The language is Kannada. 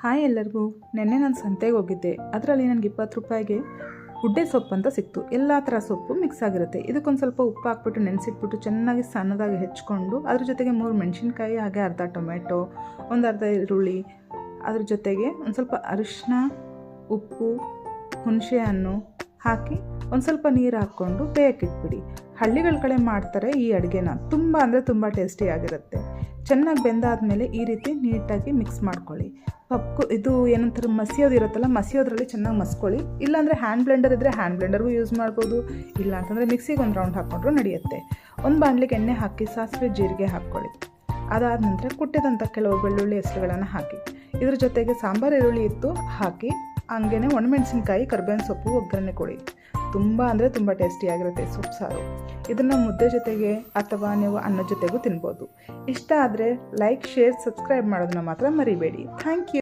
ಹಾಯ್ ಎಲ್ಲರಿಗೂ. ನೆನ್ನೆ ನಾನು ಸಂತೆಗೆ ಹೋಗಿದ್ದೆ. ಅದರಲ್ಲಿ ನನಗೆ 20 ರೂಪಾಯಿಗೆ ಉಡ್ಡೆ ಸೊಪ್ಪು ಅಂತ ಸಿಕ್ತು. ಎಲ್ಲ ಥರ ಸೊಪ್ಪು ಮಿಕ್ಸ್ ಆಗಿರುತ್ತೆ. ಇದಕ್ಕೊಂದು ಸ್ವಲ್ಪ ಉಪ್ಪು ಹಾಕ್ಬಿಟ್ಟು ನೆನೆಸಿಟ್ಬಿಟ್ಟು ಚೆನ್ನಾಗಿ ಸಣ್ಣದಾಗಿ ಹೆಚ್ಕೊಂಡು ಅದ್ರ ಜೊತೆಗೆ 3 ಮೆಣಸಿನ್ಕಾಯಿ, ಹಾಗೆ ಅರ್ಧ ಟೊಮೆಟೊ, ಒಂದು ಅರ್ಧ ಈರುಳ್ಳಿ, ಅದ್ರ ಜೊತೆಗೆ ಒಂದು ಸ್ವಲ್ಪ ಅರಿಶಿನ, ಉಪ್ಪು, ಹುಣಸೆ ಹಣ್ಣು ಹಾಕಿ ಒಂದು ಸ್ವಲ್ಪ ನೀರು ಹಾಕ್ಕೊಂಡು ಬೇಯಕ್ಕಿಟ್ಬಿಡಿ. ಹಳ್ಳಿಗಳ ಕಡೆ ಮಾಡ್ತಾರೆ ಈ ಅಡುಗೆನ. ತುಂಬ ಅಂದರೆ ತುಂಬ ಟೇಸ್ಟಿಯಾಗಿರುತ್ತೆ. ಚೆನ್ನಾಗಿ ಬೆಂದಾದಮೇಲೆ ಈ ರೀತಿ ನೀಟಾಗಿ ಮಿಕ್ಸ್ ಮಾಡ್ಕೊಳ್ಳಿ. ಇದು ಏನಂತಾರೆ, ಮಸಿಯೋದಿರುತ್ತಲ್ಲ, ಮಸಿಯೋದ್ರಲ್ಲಿ ಚೆನ್ನಾಗಿ ಮಸ್ಕೊಳ್ಳಿ. ಇಲ್ಲಾಂದರೆ ಹ್ಯಾಂಡ್ ಬ್ಲೆಂಡರ್ ಇದ್ದರೆ ಹ್ಯಾಂಡ್ ಬ್ಲೆಂಡರ್ಗೂ ಯೂಸ್ ಮಾಡ್ಬೋದು. ಇಲ್ಲ ಅಂತಂದರೆ ಮಿಕ್ಸಿಗೆ ಒಂದು ರೌಂಡ್ ಹಾಕ್ಕೊಂಡ್ರೂ ನಡೆಯುತ್ತೆ. ಒಂದು ಬಾಣಲಿಗೆ ಎಣ್ಣೆ ಹಾಕಿ ಸಾಸಿವೆ ಜೀರಿಗೆ ಹಾಕ್ಕೊಳ್ಳಿ. ಅದಾದ ನಂತರ ಕುಟ್ಟಿದಂಥ ಕೆಲವು ಬೆಳ್ಳುಳ್ಳಿ ಹೆಸರುಗಳನ್ನು ಹಾಕಿ, ಇದ್ರ ಜೊತೆಗೆ ಸಾಂಬಾರು ಈರುಳ್ಳಿ ಇತ್ತು ಹಾಕಿ, ಹಂಗೇ ಒಣಮೆಣಸಿನ್ಕಾಯಿ, ಕರ್ಬೇವಿನ ಸೊಪ್ಪು ಒಗ್ಗರಣೆ ಕೊಡಿ. ತುಂಬ ಅಂದರೆ ತುಂಬ ಟೇಸ್ಟಿಯಾಗಿರುತ್ತೆ ಸೊಪ್ಪು ಸಾರು. ಇದನ್ನು ಮುದ್ದೆ ಜೊತೆಗೆ ಅಥವಾ ನೀವು ಅನ್ನದ ಜೊತೆಗೂ ತಿನ್ಬೋದು. ಇಷ್ಟ ಆದರೆ ಲೈಕ್, ಶೇರ್, ಸಬ್ಸ್ಕ್ರೈಬ್ ಮಾಡೋದನ್ನ ಮಾತ್ರ ಮರಿಬೇಡಿ. Thank you.